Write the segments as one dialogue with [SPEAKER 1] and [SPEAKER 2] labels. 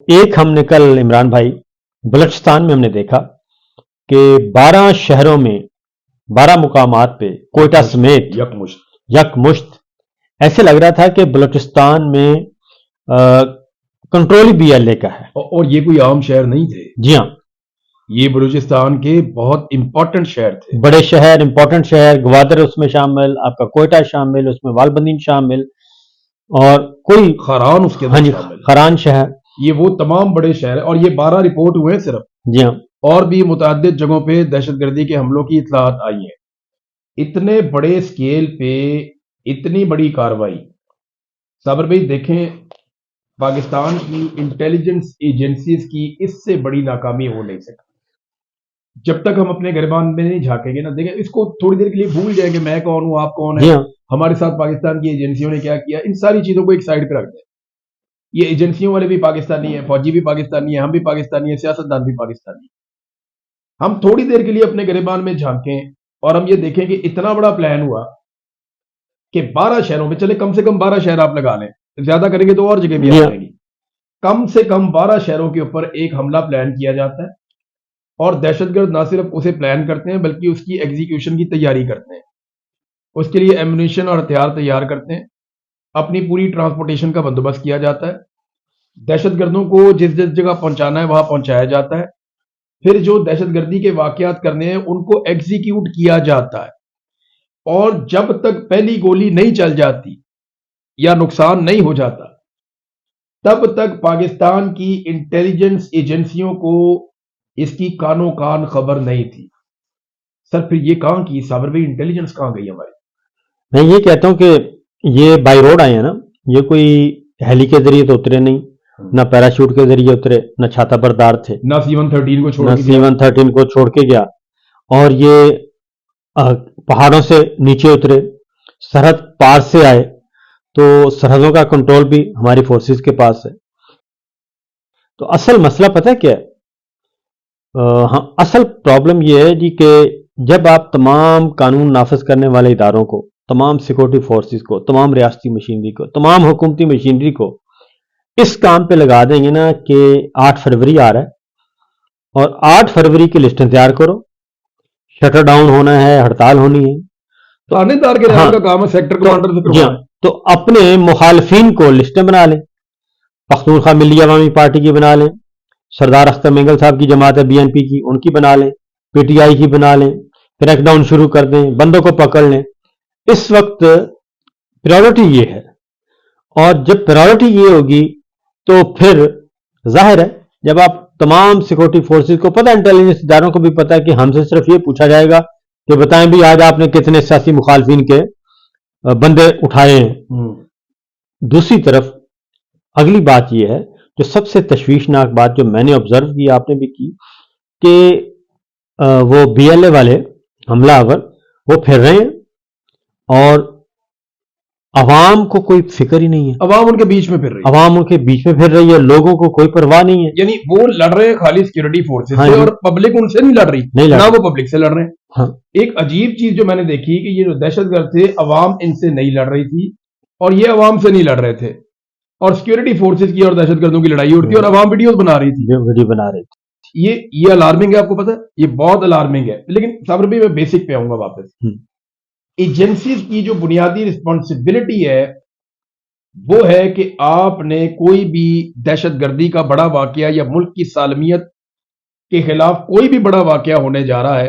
[SPEAKER 1] ایک ہم نے کل عمران بھائی بلوچستان میں ہم نے دیکھا کہ 12 شہروں میں 12 مقامات پہ کوئٹہ سمیت یکمشت ایسے لگ رہا تھا کہ بلوچستان میں کنٹرول بی ایل اے کا ہے،
[SPEAKER 2] اور یہ کوئی عام شہر نہیں تھے.
[SPEAKER 1] جی ہاں،
[SPEAKER 2] یہ بلوچستان کے بہت امپورٹنٹ شہر تھے،
[SPEAKER 1] بڑے شہر، امپورٹنٹ شہر، گوادر اس میں شامل، آپ کا کوئٹہ شامل، اس میں والبندین شامل، اور کوئی
[SPEAKER 2] خران اس کے
[SPEAKER 1] ہاں
[SPEAKER 2] اندر
[SPEAKER 1] جی
[SPEAKER 2] شامل.
[SPEAKER 1] خران شہر،
[SPEAKER 2] یہ وہ تمام بڑے شہر ہیں، اور یہ 12 رپورٹ ہوئے ہیں صرف.
[SPEAKER 1] جی ہاں،
[SPEAKER 2] اور بھی متعدد جگہوں پہ دہشت گردی کے حملوں کی اطلاعات آئی ہیں. اتنے بڑے سکیل پہ اتنی بڑی کارروائی، صابر بھائی دیکھیں، پاکستان کی انٹیلیجنس ایجنسیز کی اس سے بڑی ناکامی ہو نہیں سکتی. جب تک ہم اپنے گریبان میں نہیں جھانکیں گے نا، دیکھیں اس کو تھوڑی دیر کے لیے بھول جائیں کہ میں کون ہوں، آپ کون
[SPEAKER 1] جی
[SPEAKER 2] ہیں،
[SPEAKER 1] ہاں،
[SPEAKER 2] ہمارے ساتھ پاکستان کی ایجنسیوں نے کیا کیا، ان ساری چیزوں کو ایک سائڈ پہ رکھ دیں. یہ ایجنسیوں والے بھی پاکستانی ہیں، فوجی بھی پاکستانی ہیں، ہم بھی پاکستانی ہیں، سیاستدان بھی پاکستانی ہیں. ہم تھوڑی دیر کے لیے اپنے گریبان میں جھانکیں اور ہم یہ دیکھیں کہ اتنا بڑا پلان ہوا کہ 12 شہروں میں، چلے کم سے کم 12 شہر آپ لگا لیں، زیادہ کریں گے تو اور جگہ بھی آ جائیں گی، کم سے کم 12 شہروں کے اوپر ایک حملہ پلان کیا جاتا ہے. اور دہشت گرد نہ صرف اسے پلان کرتے ہیں بلکہ اس کی ایگزیکیوشن کی تیاری کرتے ہیں. اس کے لیے ایمونیشن اور ہتھیار تیار کرتے ہیں، اپنی پوری ٹرانسپورٹیشن کا بندوبست کیا جاتا ہے، دہشت گردوں کو جس جس جگہ پہنچانا ہے وہاں پہنچایا جاتا ہے، پھر جو دہشت گردی کے واقعات کرنے ہیں ان کو ایگزیکیوٹ کیا جاتا ہے. اور جب تک پہلی گولی نہیں چل جاتی یا نقصان نہیں ہو جاتا تب تک پاکستان کی انٹیلیجنس ایجنسیوں کو اس کی کانوں کان خبر نہیں تھی. سر پھر یہ کہاں کی صابر بھائی انٹیلیجنس کہاں گئی ہماری؟
[SPEAKER 1] میں یہ کہتا ہوں کہ یہ بائی روڈ آئے ہیں نا، یہ کوئی ہیلی کے ذریعے تو اترے نہیں، نہ پیراشوٹ کے ذریعے اترے، نہ چھاتا بردار تھے،
[SPEAKER 2] نہ C-130 کو چھوڑ
[SPEAKER 1] نہ
[SPEAKER 2] کے گیا.
[SPEAKER 1] C-130 کو چھوڑ کے گیا، اور یہ پہاڑوں سے نیچے اترے، سرحد پار سے آئے، تو سرحدوں کا کنٹرول بھی ہماری فورسز کے پاس ہے. تو اصل مسئلہ پتہ ہے کیا ہے؟ ہاں، اصل پرابلم یہ ہے جی کہ جب آپ تمام قانون نافذ کرنے والے اداروں کو، تمام سیکورٹی فورسز کو، تمام ریاستی مشینری کو، تمام حکومتی مشینری کو اس کام پہ لگا دیں گے نا کہ 8 فروری آ رہا ہے اور 8 فروری کی لسٹیں تیار کرو، شٹر ڈاؤن ہونا ہے، ہڑتال ہونی ہے،
[SPEAKER 2] تھانے دار کے
[SPEAKER 1] ہاں،
[SPEAKER 2] کا کام ہے سیکٹر کمانڈر سے
[SPEAKER 1] جی ہاں،
[SPEAKER 2] کروانا.
[SPEAKER 1] تو اپنے مخالفین کو لسٹیں بنا لیں، پختونخوا ملی عوامی پارٹی کی بنا لیں، سردار اختر مینگل صاحب کی جماعت ہے BNP کی، ان کی بنا لیں، PTI کی بنا لیں، کریک ڈاؤن شروع کر دیں، بندوں کو پکڑ لیں. اس وقت پرائیورٹی یہ ہے، اور جب پرائیورٹی یہ ہوگی تو پھر ظاہر ہے جب آپ تمام سیکورٹی فورسز کو پتہ، انٹیلیجنس اداروں کو بھی پتہ ہے کہ ہم سے صرف یہ پوچھا جائے گا کہ بتائیں بھی آج آپ نے کتنے سیاسی مخالفین کے بندے اٹھائے ہیں. دوسری طرف اگلی بات یہ ہے جو سب سے تشویشناک بات جو میں نے آبزرو کی، آپ نے بھی کی، کہ وہ BLA والے حملہ آور وہ پھر رہے ہیں اور عوام کو کوئی فکر ہی نہیں ہے.
[SPEAKER 2] عوام ان کے بیچ میں پھر رہی ہے،
[SPEAKER 1] عوام ان کے بیچ میں پھر رہی ہے، لوگوں کو کوئی پرواہ نہیں ہے.
[SPEAKER 2] یعنی وہ لڑ رہے ہیں خالی سیکورٹی فورسز
[SPEAKER 1] ہاں
[SPEAKER 2] سے،
[SPEAKER 1] جی،
[SPEAKER 2] اور پبلک ان سے نہیں لڑ رہی،
[SPEAKER 1] نہیں لڑ
[SPEAKER 2] نہ
[SPEAKER 1] رہی.
[SPEAKER 2] وہ پبلک سے لڑ رہے ہیں.
[SPEAKER 1] ہاں،
[SPEAKER 2] ایک عجیب چیز جو میں نے دیکھی کہ یہ جو دہشت گرد تھے، عوام ان سے نہیں لڑ رہی تھی اور یہ عوام سے نہیں لڑ رہے تھے، اور سیکورٹی فورسز کی اور دہشت گردوں کی لڑائی ہوتی ہے اور عوام ویڈیوز بنا رہی تھی.
[SPEAKER 1] ویڈیو بنا رہے تھے.
[SPEAKER 2] یہ الارمنگ ہے، آپ کو پتہ ہے، یہ بہت الارمنگ ہے. لیکن صابر بھائی میں بیسک پہ آؤں گا واپس. ایجنسیز کی جو بنیادی رسپانسبلٹی ہے وہ ہے کہ آپ نے کوئی بھی دہشت گردی کا بڑا واقعہ یا ملک کی سالمیت کے خلاف کوئی بھی بڑا واقعہ ہونے جا رہا ہے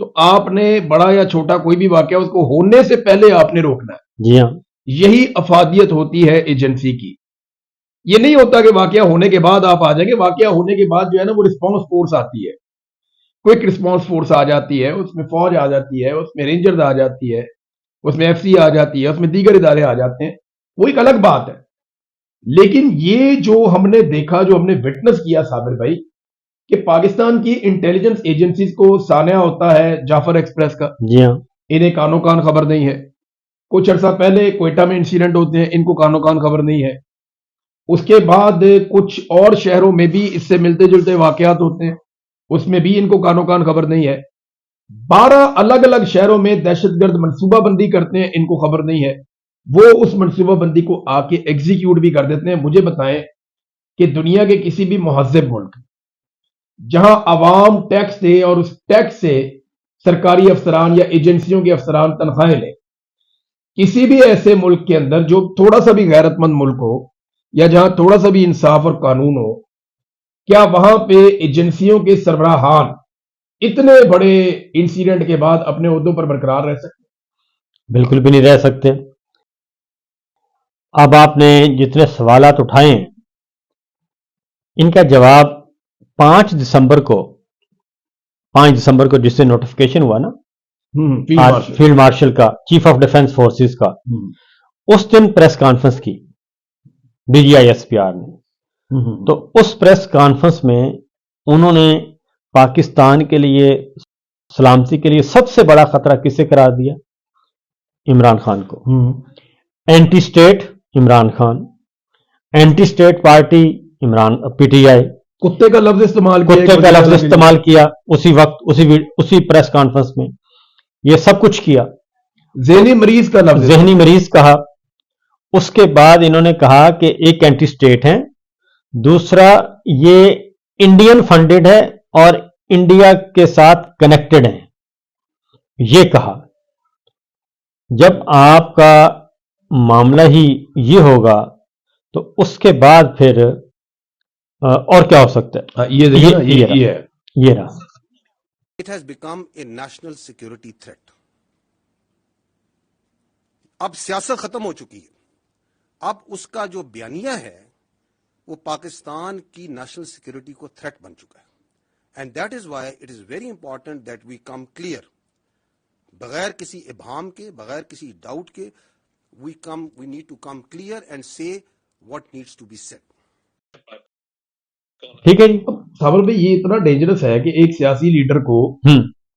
[SPEAKER 2] تو آپ نے بڑا یا چھوٹا کوئی بھی واقعہ اس کو ہونے سے پہلے آپ نے روکنا ہے.
[SPEAKER 1] جی ہاں،
[SPEAKER 2] یہی افادیت ہوتی ہے ایجنسی کی. یہ نہیں ہوتا کہ واقعہ ہونے کے بعد آپ آ جائیں گے. واقعہ ہونے کے بعد جو ہے نا وہ رسپانس فورس آتی ہے، کوئک رسپانس فورس آ جاتی ہے، اس میں فوج آ جاتی ہے، اس میں رینجرز آ جاتی ہے، اس میں FC آ جاتی ہے، اس میں دیگر ادارے آ جاتے ہیں. وہ ایک الگ بات ہے. لیکن یہ جو ہم نے دیکھا، جو ہم نے وٹنس کیا صابر بھائی، کہ پاکستان کی انٹیلیجنس ایجنسیز کو سانحہ ہوتا ہے جعفر ایکسپریس کا،
[SPEAKER 1] جی ہاں،
[SPEAKER 2] انہیں کانوں کان خبر نہیں ہے. کچھ عرصہ پہلے کوئٹہ میں انسیڈنٹ ہوتے ہیں، ان کو کانوں کان خبر نہیں ہے. اس کے بعد کچھ اور شہروں میں بھی اس سے ملتے جلتے واقعات ہوتے ہیں، اس میں بھی ان کو کانوں کان خبر نہیں ہے. 12 الگ الگ شہروں میں دہشت گرد منصوبہ بندی کرتے ہیں، ان کو خبر نہیں ہے. وہ اس منصوبہ بندی کو آ کے ایگزیکیوٹ بھی کر دیتے ہیں. مجھے بتائیں کہ دنیا کے کسی بھی مہذب ملک جہاں عوام ٹیکس دے اور اس ٹیکس سے سرکاری افسران یا ایجنسیوں کے افسران تنخواہیں لیں، کسی بھی ایسے ملک کے اندر جو تھوڑا سا بھی غیرت مند ملک ہو یا جہاں تھوڑا سا بھی انصاف اور قانون ہو، کیا وہاں پہ ایجنسیوں کے سربراہان اتنے بڑے انسیڈنٹ کے بعد اپنے عہدوں پر برقرار رہ سکتے؟
[SPEAKER 1] بالکل بھی نہیں رہ سکتے. اب آپ نے جتنے سوالات اٹھائے ہیں ان کا جواب 5 دسمبر کو جس سے نوٹیفیکیشن ہوا نا فیلڈ مارشل کا، چیف آف ڈیفنس فورسز کا، اس دن پریس کانفرنس کی D G I S P R نے. تو اس پریس کانفرنس میں انہوں نے پاکستان کے لیے سلامتی کے لیے سب سے بڑا خطرہ کسے قرار دیا؟ عمران خان کو. Anti state Imran Khan, anti state party P T I,
[SPEAKER 2] کتے کا لفظ
[SPEAKER 1] استعمال کیا اسی وقت اسی پریس کانفرنس میں. یہ سب کچھ کیا.
[SPEAKER 2] ذہنی مریض
[SPEAKER 1] کہا. اس کے بعد انہوں نے کہا کہ ایک اینٹی اسٹیٹ ہے، دوسرا یہ انڈین فنڈڈ ہے اور انڈیا کے ساتھ کنیکٹڈ ہیں. یہ کہا. جب آپ کا معاملہ ہی یہ ہوگا تو اس کے بعد پھر اور کیا ہو سکتا ہے؟ یہ رہا.
[SPEAKER 3] It has become a national security threat. اب سیاست ختم ہو چکی ہے. اب اس کا جو بیانیہ ہے وہ پاکستان کی نیشنل سیکورٹی کو تھریٹ بن چکا ہے. And that is why it is very important that we come clear, بغیر کسی ابہام کے، بغیر کسی ڈاؤٹ کے. We need to come clear and say what needs to be said.
[SPEAKER 1] ٹھیک ہے جی.
[SPEAKER 2] صابر بھائی یہ اتنا ڈینجرس ہے کہ ایک سیاسی لیڈر کو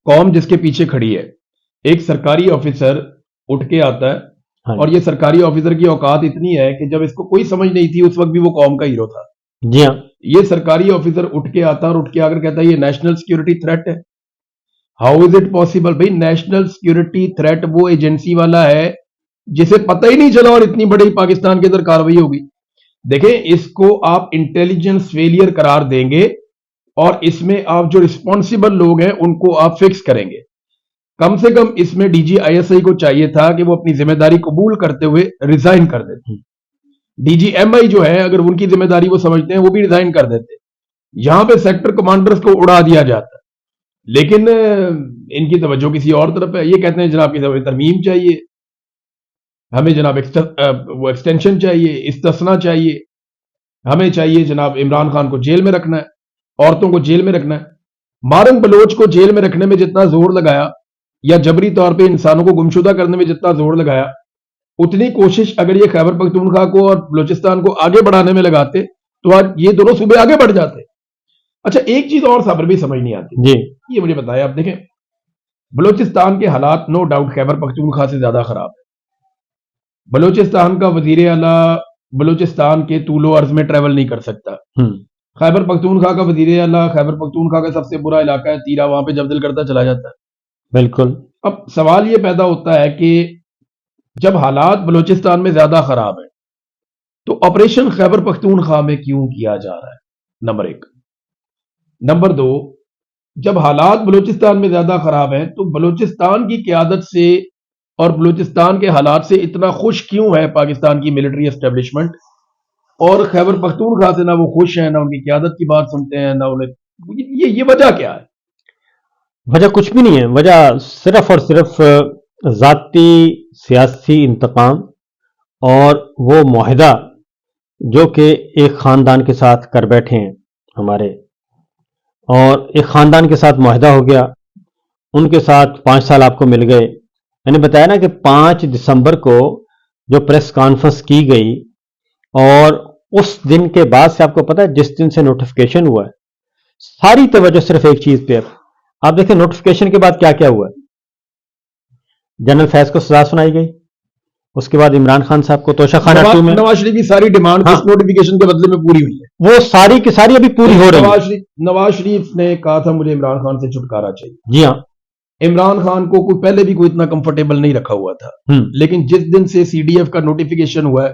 [SPEAKER 2] قوم جس کے پیچھے کھڑی ہے، ایک سرکاری آفیسر اٹھ کے آتا ہے اور یہ سرکاری آفیسر کی اوقات اتنی ہے کہ جب اس کو کوئی سمجھ نہیں تھی اس وقت بھی وہ قوم کا ہیرو تھا.
[SPEAKER 1] جی ہاں.
[SPEAKER 2] یہ سرکاری آفیسر اٹھ کے آتا اور اٹھ کے آ کر کہتا ہے یہ نیشنل سیکورٹی تھریٹ ہے. How is it possible? بھائی نیشنل سیکورٹی تھریٹ وہ ایجنسی والا ہے جسے پتہ ہی نہیں چلا اور اتنی بڑی پاکستان کے اندر کاروائی ہوگی. دیکھیں اس کو آپ انٹیلیجنس فیلئر قرار دیں گے اور اس میں آپ جو رسپانسیبل لوگ ہیں ان کو آپ فکس کریں گے. کم سے کم اس میں D G I S I کو چاہیے تھا کہ وہ اپنی ذمہ داری قبول کرتے ہوئے ریزائن کر دیتے. ڈی جی ایم آئی جو ہے اگر ان کی ذمہ داری وہ سمجھتے ہیں وہ بھی ریزائن کر دیتے. یہاں پہ سیکٹر کمانڈرز کو اڑا دیا جاتا ہے لیکن ان کی توجہ کسی اور طرف ہے. یہ کہتے ہیں جناب کی ترمیم چاہیے، ہمیں جناب وہ ایکسٹینشن چاہیے، استثنا چاہیے، ہمیں چاہیے جناب عمران خان کو جیل میں رکھنا ہے، عورتوں کو جیل میں رکھنا ہے. مارنگ بلوچ کو جیل میں رکھنے میں جتنا زور لگایا یا جبری طور پہ انسانوں کو گمشدہ کرنے میں جتنا زور لگایا، اتنی کوشش اگر یہ خیبر پختونخوا کو اور بلوچستان کو آگے بڑھانے میں لگاتے تو آج یہ دونوں صوبے آگے بڑھ جاتے. اچھا ایک چیز اور صابر بھی سمجھ نہیں آتی
[SPEAKER 1] جی.
[SPEAKER 2] یہ مجھے بتایا. آپ دیکھیں بلوچستان کے حالات نو ڈاؤٹ خیبر پختونخوا سے زیادہ خراب ہے. بلوچستان کا وزیر اعلیٰ بلوچستان کے طول و عرض میں ٹریول نہیں کر سکتا. خیبر پختونخوا کا وزیر اعلیٰ خیبر پختونخوا کا سب سے برا علاقہ ہے تیرا، وہاں پہ جب دل کرتا چلا جاتا ہے.
[SPEAKER 1] بالکل.
[SPEAKER 2] اب سوال یہ پیدا ہوتا ہے کہ جب حالات بلوچستان میں زیادہ خراب ہیں تو آپریشن خیبر پختونخوا میں کیوں کیا جا رہا ہے؟ نمبر 1. نمبر 2، جب حالات بلوچستان میں زیادہ خراب ہیں تو بلوچستان کی قیادت سے اور بلوچستان کے حالات سے اتنا خوش کیوں ہے پاکستان کی ملٹری اسٹیبلشمنٹ، اور خیبر پختونخوا سے نہ وہ خوش ہیں، نہ ان کی قیادت کی بات سنتے ہیں، نہ انہیں یہ وجہ کیا ہے؟
[SPEAKER 1] وجہ کچھ بھی نہیں ہے. وجہ صرف اور صرف ذاتی سیاسی انتقام اور وہ معاہدہ جو کہ ایک خاندان کے ساتھ کر بیٹھے ہیں ہمارے، اور ایک خاندان کے ساتھ معاہدہ ہو گیا، ان کے ساتھ 5 سال آپ کو مل گئے. میں نے بتایا نا کہ 5 دسمبر کو جو پریس کانفرنس کی گئی اور اس دن کے بعد سے آپ کو پتا ہے جس دن سے نوٹیفیکیشن ہوا ہے ساری توجہ صرف ایک چیز پہ ہے. آپ دیکھیں نوٹیفیکیشن کے بعد کیا کیا ہوا ہے. جنرل فیض کو سزا سنائی گئی، اس کے بعد عمران خان صاحب کو توشہ خانہ 2 میں
[SPEAKER 2] نواز شریف کی ساری ڈیمانڈ اس نوٹیفیکیشن کے بدلے میں پوری ہوئی ہے.
[SPEAKER 1] وہ ساری کی ساری ابھی پوری ہو رہی ہے.
[SPEAKER 2] نواز شریف نے کہا تھا مجھے عمران خان سے چھٹکارا چاہیے.
[SPEAKER 1] جی ہاں.
[SPEAKER 2] عمران خان کو کوئی پہلے بھی کوئی اتنا کمفرٹیبل نہیں رکھا ہوا تھا، لیکن جس دن سے سی ڈی ایف کا نوٹیفیکیشن ہوا ہے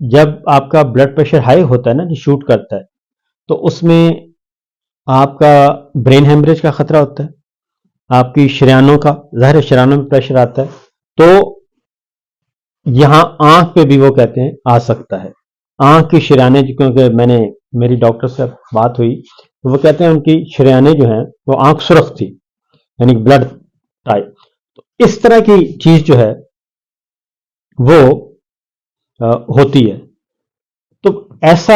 [SPEAKER 1] جب آپ کا بلڈ پریشر ہائی ہوتا ہے نا، جو شوٹ کرتا ہے، تو اس میں آپ کا برین ہیمریج کا خطرہ ہوتا ہے، آپ کی شریانوں کا، ظاہر شریانوں میں پریشر آتا ہے، تو یہاں آنکھ پہ بھی وہ کہتے ہیں آ سکتا ہے. آنکھ کی شریانیں، کیونکہ میری ڈاکٹر سے بات ہوئی تو وہ کہتے ہیں ان کی شریانیں جو ہیں وہ آنکھ سرخ تھی، یعنی بلڈ ٹائپ. تو اس طرح کی چیز جو ہے وہ ہوتی ہے. تو ایسا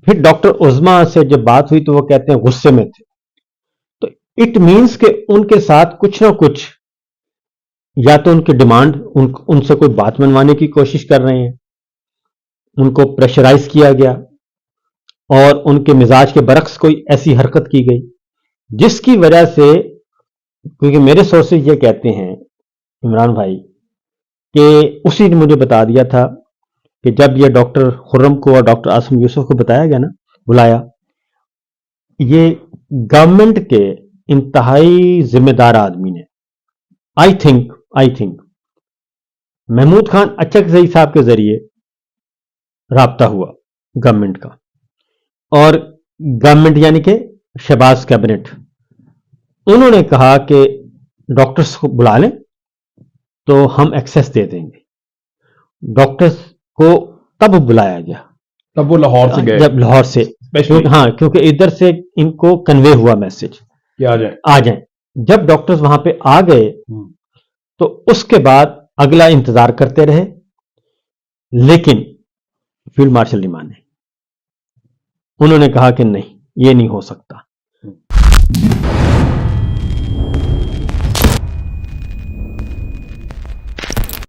[SPEAKER 1] پھر ڈاکٹر عظما سے جب بات ہوئی تو وہ کہتے ہیں غصے میں تھے. تو اٹ مینس کہ ان کے ساتھ کچھ نہ کچھ، یا تو ان کی ڈیمانڈ، ان سے کوئی بات منوانے کی کوشش کر رہے ہیں، ان کو پریشرائز کیا گیا، اور ان کے مزاج کے برعکس کوئی ایسی حرکت کی گئی جس کی وجہ سے، کیونکہ میرے سورسز یہ کہتے ہیں عمران بھائی کہ اسی نے مجھے بتا دیا تھا کہ جب یہ ڈاکٹر خرم کو اور ڈاکٹر عاصم یوسف کو بتایا گیا نا، بلایا، یہ گورنمنٹ کے انتہائی ذمہ دار آدمی نے، آئی تھنک محمود خان اچکزئی صاحب کے ذریعے رابطہ ہوا گورنمنٹ کا، اور گورنمنٹ یعنی کہ شہباز کیبنٹ، انہوں نے کہا کہ ڈاکٹرز کو بلا لیں تو ہم ایکسیس دے دیں گے. ڈاکٹرز کو تب بلایا گیا
[SPEAKER 2] تب وہ لاہور سے گئے،
[SPEAKER 1] جب لاہور سے، ہاں، کیونکہ ادھر سے ان کو کنوے ہوا میسج
[SPEAKER 2] کہ
[SPEAKER 1] آ جائیں. جب ڈاکٹرز وہاں پہ آ گئے تو اس کے بعد اگلا انتظار کرتے رہے، لیکن فیلڈ مارشل نہیں مانے. انہوں نے کہا کہ نہیں، یہ نہیں ہو سکتا.